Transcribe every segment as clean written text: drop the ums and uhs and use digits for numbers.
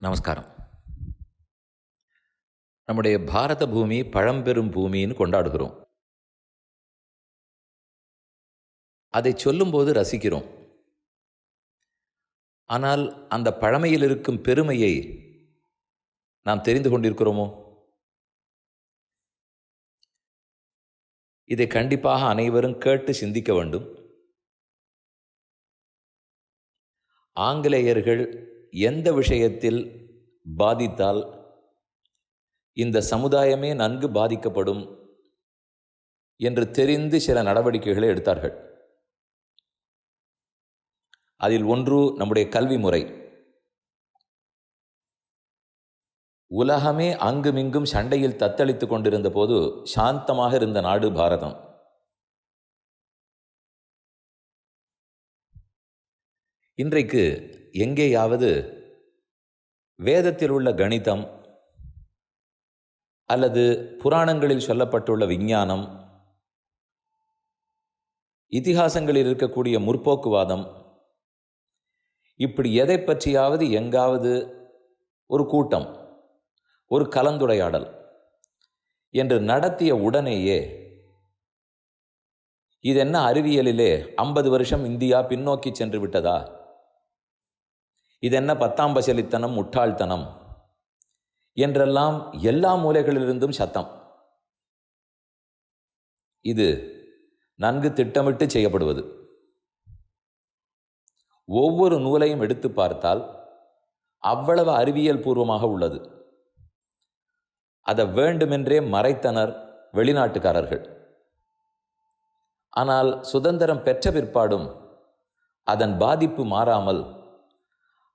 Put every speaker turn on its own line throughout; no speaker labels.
நமஸ்காரம். நம்முடைய பாரத பூமி பழம்பெரும் பூமின்னு கொண்டாடுகிறோம். அதை சொல்லும்போது ரசிக்கிறோம். ஆனால் அந்த பழமையில் இருக்கும் பெருமையை நாம் தெரிந்து கொண்டிருக்கிறோமோ? இதை கண்டிப்பாக அனைவரும் கேட்டு சிந்திக்க வேண்டும். ஆங்கிலேயர்கள் எந்த விஷயத்தில் பாதித்தால் இந்த சமுதாயமே நன்கு பாதிக்கப்படும் என்று தெரிந்து சில நடவடிக்கைகளை எடுத்தார்கள். அதில் ஒன்று நம்முடைய கல்வி முறை. உலகமே அங்குமிங்கும் சண்டையில் தத்தளித்துக் கொண்டிருந்த போது சாந்தமாக இருந்த நாடு பாரதம். இன்றைக்கு எங்கேயாவது வேதத்தில் உள்ள கணிதம் அல்லது புராணங்களில் சொல்லப்பட்டுள்ள விஞ்ஞானம், இதிகாசங்களில் இருக்கக்கூடிய முற்போக்குவாதம், இப்படி எதை பற்றியாவது எங்காவது ஒரு கூட்டம், ஒரு கலந்துரையாடல் என்று நடத்திய உடனேயே இதென்ன அறிவியலிலே 50 வருஷம் இந்தியா பின்னோக்கி சென்று விட்டதா, இதென்ன பத்தாம் பசலித்தனம், முட்டாள்தனம் என்றெல்லாம் எல்லா மூலைகளிலிருந்தும் சத்தம். இது நன்கு திட்டமிட்டு செய்யப்படுவது. ஒவ்வொரு நூலையும் எடுத்து பார்த்தால் அவ்வளவு அறிவியல் பூர்வமாக உள்ளது. அதை வேண்டுமென்றே மறைத்தனர் வெளிநாட்டுக்காரர்கள். ஆனால் சுதந்திரம் பெற்ற பிற்பாடும் அதன் பாதிப்பு மாறாமல்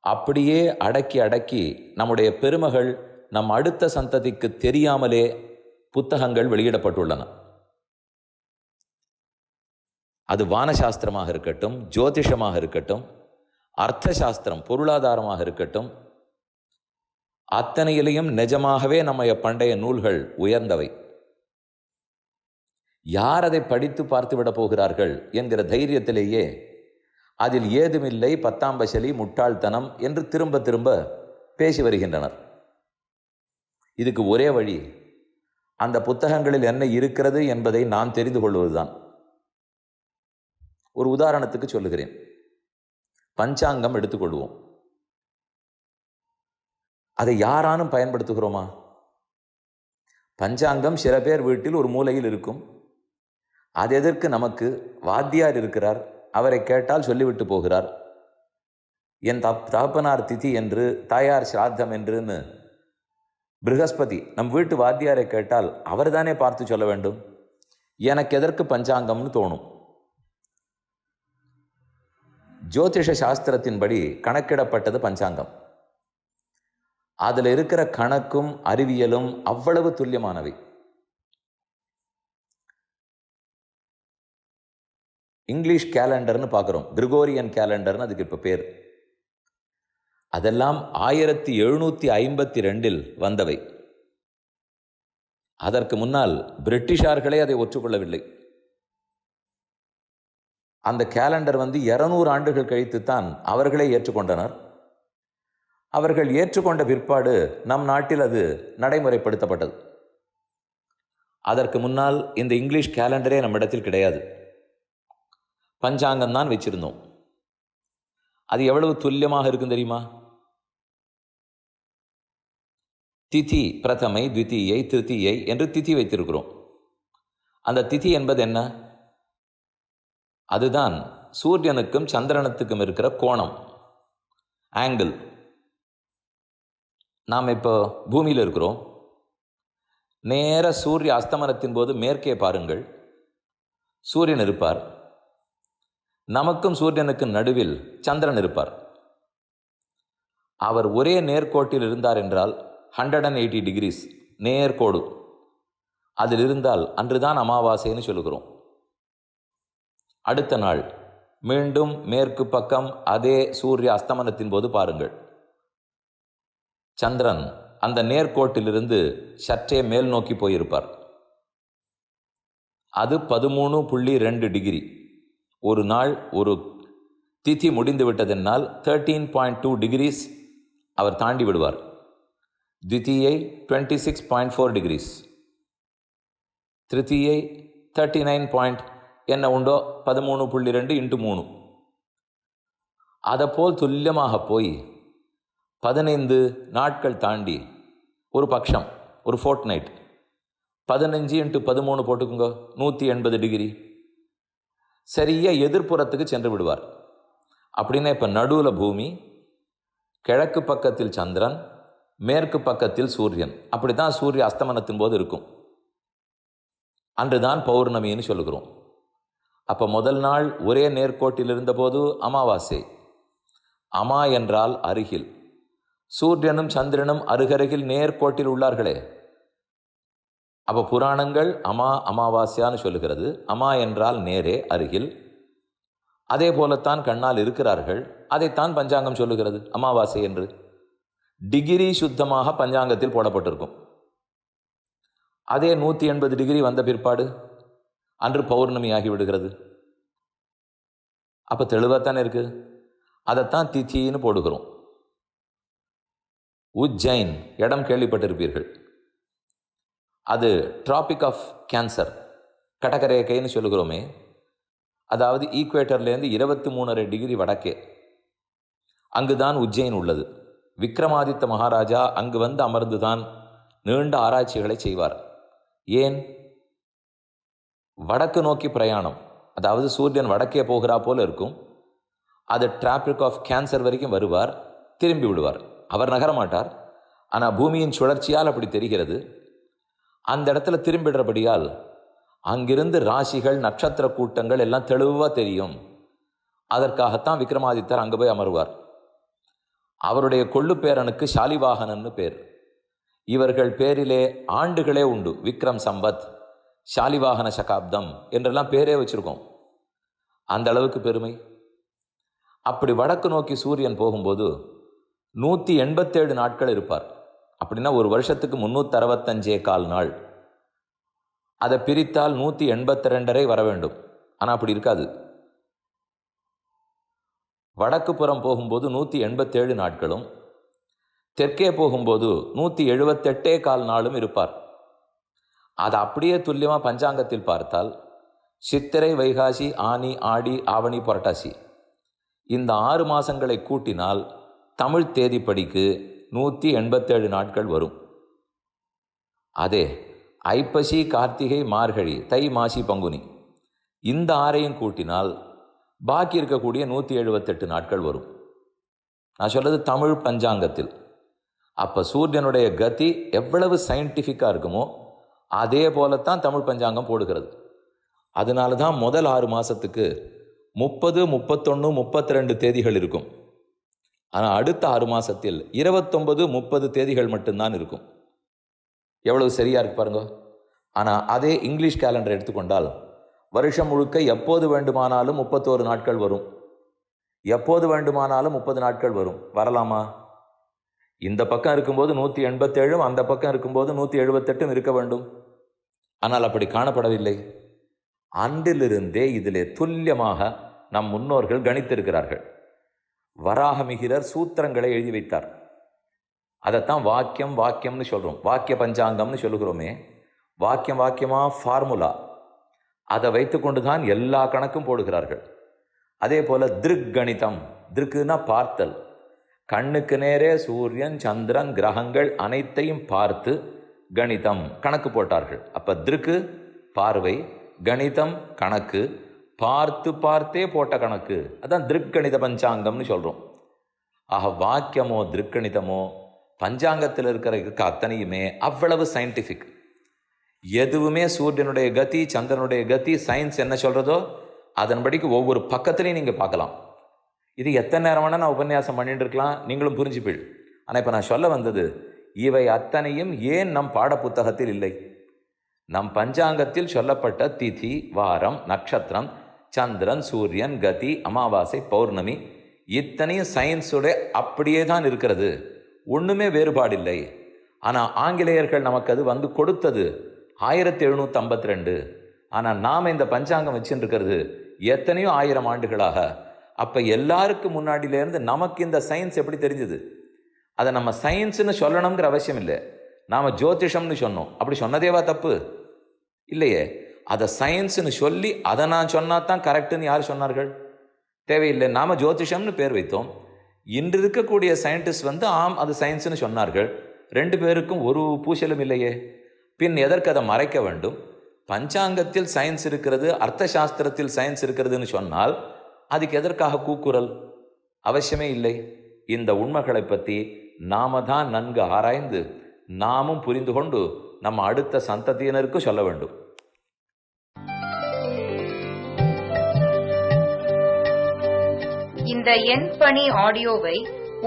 அப்படியே அடக்கி அடக்கி நம்முடைய பெருமகள் நம் அடுத்த சந்ததிக்கு தெரியாமலே புத்தகங்கள் வெளியிடப்பட்டுள்ளன. அது வானசாஸ்திரமாக இருக்கட்டும், ஜோதிஷமாக இருக்கட்டும், அர்த்த சாஸ்திரம் பொருளாதாரமாக இருக்கட்டும், அத்தனையிலையும் நிஜமாகவே நம்முடைய பண்டைய நூல்கள் உயர்ந்தவை. யார் அதை படித்து பார்த்துவிடப் போகிறார்கள் என்கிற தைரியத்திலேயே அதில் ஏதுமில்லை, பத்தாம் பசலி, முட்டாள்தனம் என்று திரும்ப திரும்ப பேசி வருகின்றனர். இதுக்கு ஒரே வழி, அந்த புத்தகங்களில் என்ன இருக்கிறது என்பதை நான் தெரிந்து கொள்வதுதான். ஒரு உதாரணத்துக்கு சொல்லுகிறேன். பஞ்சாங்கம் எடுத்துக்கொள்வோம். அதை யாரானும் பயன்படுத்துகிறோமா? பஞ்சாங்கம் சில பேர் வீட்டில் ஒரு மூலையில் இருக்கும். அது எதற்கு நமக்கு? வாத்தியார் இருக்கிறார், அவரை கேட்டால் சொல்லிவிட்டு போகிறார். என் தகப்பனார் திதி என்று, தாயார் சிராத்தம் என்றுன்னு பிருகஸ்பதி நம் வீட்டு வாத்தியாரை கேட்டால் அவர் தானே பார்த்து சொல்ல வேண்டும். எனக்கு எதற்கு பஞ்சாங்கம்னு தோணும். ஜோதிஷ சாஸ்திரத்தின்படி கணக்கிடப்பட்டது பஞ்சாங்கம். அதில் இருக்கிற கணக்கும் அறிவியலும் அவ்வளவு துல்லியமானவை. இங்கிலீஷ் கேலண்டர்னு பார்க்குறோம், கிரிகோரியன் கேலண்டர்னு அதுக்கு இப்போ பேர். அதெல்லாம் 1752 வந்தவை. அதற்கு முன்னால் பிரிட்டிஷார்களே அதை ஒற்றுக்கொள்ளவில்லை. அந்த கேலண்டர் 200 ஆண்டுகள் கழித்துத்தான் அவர்களே ஏற்றுக்கொண்டனர். அவர்கள் ஏற்றுக்கொண்ட பிற்பாடு நம் நாட்டில் அது நடைமுறைப்படுத்தப்பட்டது. அதற்கு முன்னால் இந்த இங்கிலீஷ் கேலண்டரே நம்மிடத்தில் கிடையாது. பஞ்சாங்கம் தான் வச்சிருந்தோம். அது எவ்வளவு துல்லியமாக இருக்கும் தெரியுமா? திதி பிரதமை, த்விதீயை, திருத்தீயை என்று திதி வைத்திருக்கிறோம். அந்த திதி என்பது என்ன? அதுதான் சூரியனுக்கும் சந்திரனுக்கும் இருக்கிற கோணம், ஆங்கிள். நாம் இப்போ பூமியில் இருக்கிறோம். நேர சூரிய அஸ்தமனத்தின் போது மேற்கே பாருங்கள், சூரியன் இருப்பார். நமக்கும் சூரியனுக்கு நடுவில் சந்திரன் இருப்பார். அவர் ஒரே நேர்கோட்டில் இருந்தார் என்றால் 180 டிகிரிஸ் நேர்கோடு அதில் இருந்தால் அன்றுதான் அமாவாசைன்னு சொல்லுகிறோம். அடுத்த நாள் மீண்டும் மேற்கு பக்கம் அதே சூரிய அஸ்தமனத்தின் போது பாருங்கள், சந்திரன் அந்த நேர்கோட்டிலிருந்து சற்றே மேல் நோக்கி போயிருப்பார். அது 13.2 டிகிரி. ஒரு நாள் ஒரு திதி முடிந்து விட்டதென்னால் 13.2 டிகிரிஸ் அவர் தாண்டி விடுவார். த்விதீயை 26.4 டிகிரிஸ், திருத்தீயை 39 பாயிண்ட் என்ன உண்டோ 13.2 × 3. அதைப்போல் துல்லியமாக போய் 15 நாட்கள் தாண்டி ஒரு பட்சம், ஒரு ஃபோர்ட்நைட், 15 × 13 போட்டுக்குங்க, 180 டிகிரி, சரியா எதிர்ப்புறத்துக்கு சென்று விடுவார். அப்படின்னா இப்போ நடுவில் பூமி, கிழக்கு பக்கத்தில் சந்திரன், மேற்கு பக்கத்தில் சூரியன். அப்படி தான் சூரிய அஸ்தமனத்தின் போது இருக்கும். அன்றுதான் பௌர்ணமின்னு சொல்லுகிறோம். அப்போ முதல் நாள் ஒரே நேர்கோட்டில் இருந்தபோது அமாவாசை. அமா என்றால் அருகில். சூரியனும் சந்திரனும் அருகருகில் நேர்கோட்டில் உள்ளார்களே. அப்போ புராணங்கள் அமாவாஸ்யான்னு சொல்லுகிறது. அமா என்றால் நேரே, அருகில். அதே போலத்தான் கண்ணால் இருக்கிறார்கள். அதைத்தான் பஞ்சாங்கம் சொல்லுகிறது அமாவாசை என்று. டிகிரி சுத்தமாக பஞ்சாங்கத்தில் போடப்பட்டிருக்கும். அதே 180 டிகிரி வந்த பிற்பாடு அன்று பௌர்ணமி ஆகிவிடுகிறது. அப்போ தெளிவாகத்தானே இருக்கு. அதைத்தான் திதின்னு போடுகிறோம். உஜ்ஜைன் இடம் கேள்விப்பட்டிருப்பீர்கள். அது டிராபிக் ஆஃப் கேன்சர், கடகரேகைன்னு சொல்லுகிறோமே. அதாவது ஈக்குவேட்டர்லேருந்து 23.5 டிகிரி வடக்கே அங்குதான் உஜ்ஜைன் உள்ளது. விக்ரமாதித்த மகாராஜா அங்கு வந்து அமர்ந்துதான் நீண்ட ஆராய்ச்சிகளை செய்வார். ஏன்? வடக்கு நோக்கி பிரயாணம், அதாவது சூரியன் வடக்கே போகிறா போல இருக்கும். அது டிராபிக் ஆஃப் கேன்சர் வரைக்கும் வருவார், திரும்பி விடுவார். அவர் நகரமாட்டார். ஆனால் பூமியின் சுழற்சியால் அப்படி தெரிகிறது. அந்த இடத்துல திரும்பிடுறபடியால் அங்கிருந்து ராசிகள், நட்சத்திர கூட்டங்கள் எல்லாம் தெளிவாக தெரியும். அதற்காகத்தான் விக்ரமாதித்தர் அங்கே போய் அமர்வார். அவருடைய கொள்ளு பேரனுக்கு ஷாலிவாகனன்னு பேர். இவர்கள் பேரிலே ஆண்டுகளே உண்டு. விக்ரம் சம்பத், ஷாலிவாகன சகாப்தம் என்றெல்லாம் பேரே வச்சிருக்கோம். அந்த அளவுக்கு பெருமை. அப்படி வடக்கு நோக்கி சூரியன் போகும்போது 187 நாட்கள் இருப்பார். அப்படின்னா ஒரு வருஷத்துக்கு 365.25 நாள். அதை பிரித்தால் 182.5 வர வேண்டும். ஆனால் அப்படி இருக்காது. வடக்கு புறம் போகும்போது 187 நாட்களும், தெற்கே போகும்போது 178.25 நாளும் இருப்பார். அதை அப்படியே துல்லியமாக பஞ்சாங்கத்தில் பார்த்தால் சித்திரை, வைகாசி, ஆனி, ஆடி, ஆவணி, புரட்டாசி இந்த 6 மாதங்களை கூட்டினால் தமிழ் தேதிப்படிக்கு 187 நாட்கள் வரும். அதே ஐப்பசி, கார்த்திகை, மார்கழி, தை, மாசி, பங்குனி இந்த 6ஐயும் கூட்டினால் பாக்கி இருக்கக்கூடிய 178 நாட்கள் வரும். நான் சொல்றது தமிழ் பஞ்சாங்கத்தில். அப்போ சூரியனுடைய கதி எவ்வளவு சயின்டிஃபிக்காக இருக்குமோ அதே போலத்தான் தமிழ் பஞ்சாங்கம் போடுகிறது. அதனால தான் முதல் 6 மாதத்துக்கு 30, 31, 32 தேதிகள் இருக்கும். ஆனால் அடுத்த 6 மாதத்தில் 29, 30 தேதிகள் மட்டும்தான் இருக்கும். எவ்வளவு சரியா இருக்கு பாருங்க. ஆனால் அதே இங்கிலீஷ் கேலண்டர் எடுத்துக்கொண்டால் வருஷம் முழுக்க எப்போது வேண்டுமானாலும் 31 நாட்கள் வரும், எப்போது வேண்டுமானாலும் 30 நாட்கள் வரும். வரலாமா? இந்த பக்கம் இருக்கும்போது 187, அந்த பக்கம் இருக்கும்போது 178 இருக்க வேண்டும். ஆனால் அப்படி காணப்படவில்லை. அன்றிலிருந்தே இதிலே துல்லியமாக நம் முன்னோர்கள் கணித்திருக்கிறார்கள். வராகமிகிரர் சூத்திரங்களை எழுதி வைத்தார். அதைத்தான் வாக்கியம்னு சொல்கிறோம். வாக்கிய பஞ்சாங்கம்னு சொல்லுகிறோமே. வாக்கியமா ஃபார்முலா, அதை வைத்து கொண்டு தான் எல்லா கணக்கும் போடுகிறார்கள். அதே போல திருக் கணிதம், திருக்குன்னா பார்த்தல், கண்ணுக்கு நேரே சூரியன், சந்திரன், கிரகங்கள் அனைத்தையும் பார்த்து கணிதம் கணக்கு போட்டார்கள். அப்போ திருக்கு பார்வை, கணிதம் கணக்கு, பார்த்தே போட்ட கணக்கு. அதான் திருக்கணித பஞ்சாங்கம்னு சொல்கிறோம். ஆக வாக்கியமோ திருக்கணிதமோ பஞ்சாங்கத்தில் இருக்கிற அத்தனையுமே அவ்வளவு சயின்டிஃபிக். எதுவுமே சூரியனுடைய கதி, சந்திரனுடைய கதி, சயின்ஸ் என்ன சொல்கிறதோ அதன்படிக்கு ஒவ்வொரு பக்கத்துலையும் நீங்கள் பார்க்கலாம். இது எத்தனை நேரம் வேணால் நான் உபன்யாசம் பண்ணிட்டு இருக்கலாம், நீங்களும் புரிஞ்சுப்பீள். ஆனால் இப்போ நான் சொல்ல வந்தது இவை அத்தனையும் ஏன் நம் பாட புத்தகத்தில் இல்லை? நம் பஞ்சாங்கத்தில் சொல்லப்பட்ட திதி, வாரம், நட்சத்திரம், சந்திரன், சூரியன், கதி, அமாவாசை, பௌர்ணமி இத்தனையும் சயின்ஸோட அப்படியே தான் இருக்கிறது. ஒன்றுமே வேறுபாடில்லை. ஆனால் ஆங்கிலேயர்கள் நமக்கு அது வந்து கொடுத்தது 1752. ஆனால் நாம் இந்த பஞ்சாங்கம் வச்சுருக்கிறது எத்தனையோ 1000 ஆண்டுகளாக. அப்போ எல்லாருக்கும் முன்னாடியிலேருந்து நமக்கு இந்த சயின்ஸ் எப்படி தெரிஞ்சுது? அதை நம்ம சயின்ஸ்னு சொல்லணுங்கிற அவசியம் இல்லை. நாம் ஜோதிஷம்னு சொன்னோம், அப்படி சொன்னதேவா தப்பு இல்லையே. அதை சயின்ஸ்னு சொல்லி அதை நான் சொன்னா தான் கரெக்டுன்னு யார் சொன்னார்கள்? தேவையில்லை. நாம் ஜோதிஷம்னு பேர் வைத்தோம். இன்று இருக்கக்கூடிய சயின்டிஸ்ட் ஆம் அது சயின்ஸ்னு சொன்னார்கள். 2 பேருக்கும் ஒரு பூசலும் இல்லையே. பின் எதற்கு அதை மறைக்க வேண்டும்? பஞ்சாங்கத்தில் சயின்ஸ் இருக்கிறது, அர்த்த சாஸ்திரத்தில் சயின்ஸ் இருக்கிறதுன்னு சொன்னால் அதுக்கு எதற்காக கூக்குரல்? அவசியமே இல்லை. இந்த உண்மைகளை பற்றி நாம தான் நன்கு ஆராய்ந்து நாமும் புரிந்து கொண்டு நம்ம அடுத்த சந்ததியினருக்கு சொல்ல வேண்டும்.
இந்த என் பணி ஆடியோவை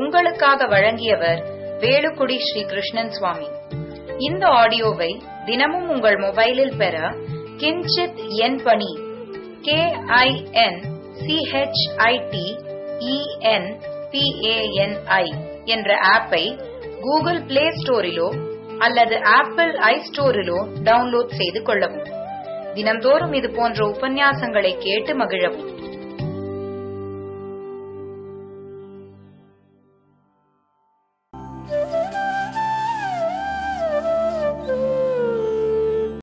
உங்களுக்காக வழங்கியவர் வேலுக்குடி ஸ்ரீ கிருஷ்ணன் சுவாமி. இந்த ஆடியோவை தினமும் உங்கள் மொபைலில் பெற கிஞ்சித் என் பணி KINCHITENPANI என்ற ஆப்பை கூகுள் பிளே ஸ்டோரிலோ அல்லது ஆப்பிள் ஐஸ்டோரிலோ டவுன்லோட் செய்து கொள்ளவும். தினம்தோறும் இது போன்ற உபன்யாசங்களை கேட்டு மகிழவும்.